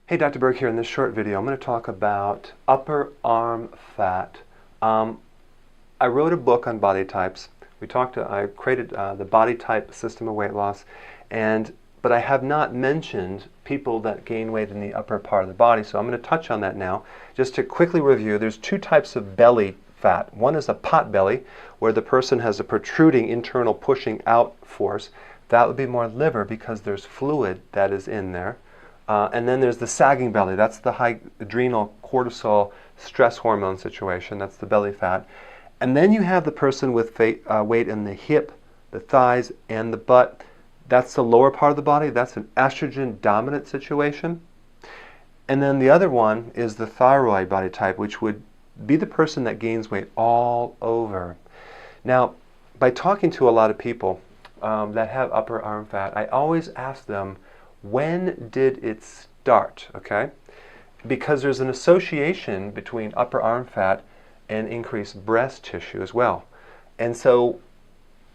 Hey, Dr. Berg here. In this short video, I'm going to talk about upper arm fat. I wrote a book on body types. I created the body type system of weight loss, but I have not mentioned people that gain weight in the upper part of the body, so I'm going to touch on that now. Just to quickly review, there's two types of belly fat. One is a pot belly, where the person has a protruding internal pushing out force. That would be more liver because there's fluid that is in there. And then there's the sagging belly. That's the high adrenal cortisol stress hormone situation. That's the belly fat. And then you have the person with weight in the hip, the thighs, and the butt. That's the lower part of the body. That's an estrogen dominant situation. And then the other one is the thyroid body type, which would be the person that gains weight all over. Now, by talking to a lot of people that have upper arm fat, I always ask them, when did it start, okay? Because there's an association between upper arm fat and increased breast tissue as well. And so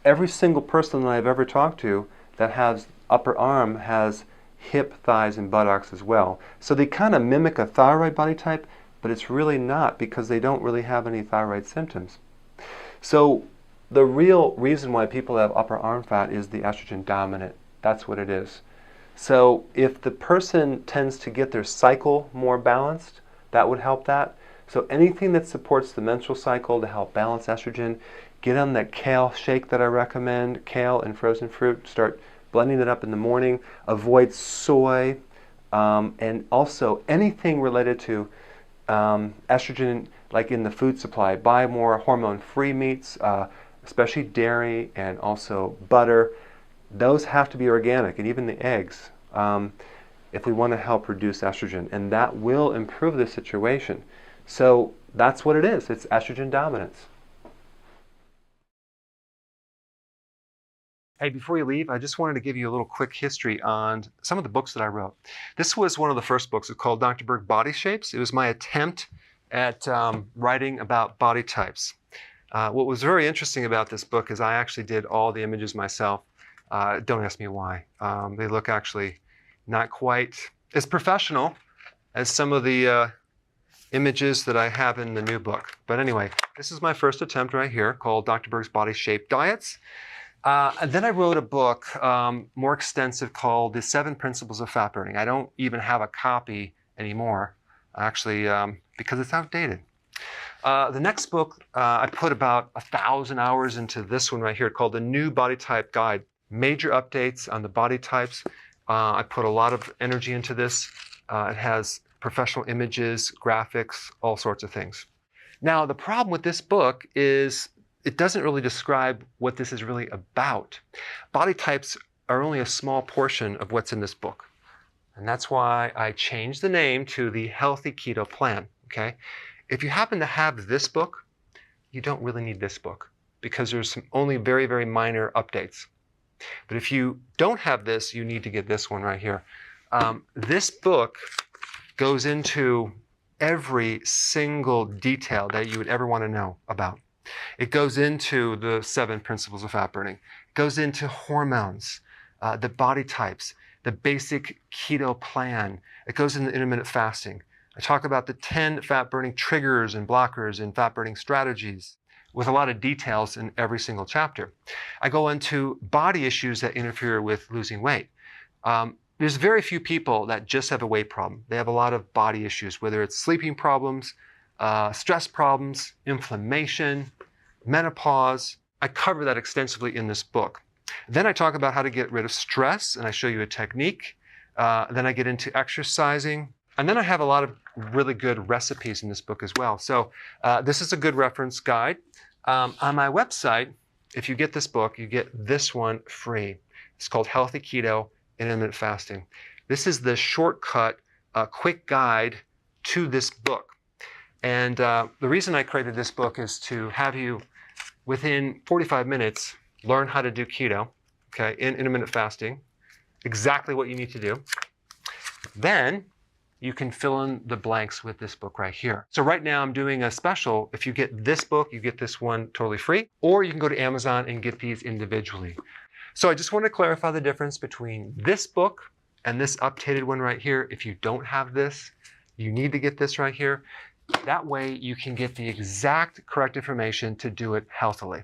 every single person that I've ever talked to that has upper arm has hip, thighs, and buttocks as well. So they kind of mimic a thyroid body type, but it's really not because they don't really have any thyroid symptoms. So the real reason why people have upper arm fat is the estrogen dominant. That's what it is. So if the person tends to get their cycle more balanced, that would help that. So anything that supports the menstrual cycle to help balance estrogen, get on that kale shake that I recommend, kale and frozen fruit, start blending it up in the morning, avoid soy, and also anything related to estrogen, like in the food supply. Buy more hormone-free meats, especially dairy and also butter. Those have to be organic, and even the eggs, if we want to help reduce estrogen, and that will improve the situation. So that's what it is. It's estrogen dominance. Hey, before you leave, I just wanted to give you a little quick history on some of the books that I wrote. This was one of the first books. It's called Dr. Berg Body Shapes. It was my attempt at writing about body types. What was very interesting about this book is I actually did all the images myself. Don't ask me why. They look actually not quite as professional as some of the images that I have in the new book. But anyway, this is my first attempt right here called Dr. Berg's Body Shape Diets. And then I wrote a book more extensive called The 7 Principles of Fat Burning. I don't even have a copy anymore, actually, because it's outdated. The next book, I put about 1,000 hours into this one right here called The New Body Type Guide. Major updates on the body types. I put a lot of energy into this. It has professional images, graphics, all sorts of things. Now, the problem with this book is it doesn't really describe what this is really about. Body types are only a small portion of what's in this book. And that's why I changed the name to the Healthy Keto Plan, okay? If you happen to have this book, you don't really need this book because there's only very, very minor updates. But if you don't have this, you need to get this one right here. This book goes into every single detail that you would ever want to know about. It goes into the 7 principles of fat burning. It goes into hormones, the body types, the basic keto plan. It goes into intermittent fasting. I talk about the 10 fat burning triggers and blockers and fat burning strategies, with a lot of details in every single chapter. I go into body issues that interfere with losing weight. There's very few people that just have a weight problem. They have a lot of body issues, whether it's sleeping problems, stress problems, inflammation, menopause. I cover that extensively in this book. Then I talk about how to get rid of stress, and I show you a technique. Then I get into exercising. And then I have a lot of really good recipes in this book as well. So this is a good reference guide. On my website, if you get this book, you get this one free. It's called Healthy Keto and Intermittent Fasting. This is the shortcut, quick guide to this book. And the reason I created this book is to have you, within 45 minutes, learn how to do keto, okay, in intermittent fasting, exactly what you need to do. Then you can fill in the blanks with this book right here. So right now I'm doing a special. If you get this book, you get this one totally free, or you can go to Amazon and get these individually. So I just want to clarify the difference between this book and this updated one right here, if you don't have this, you need to get this right here. That way you can get the exact correct information to do it healthily.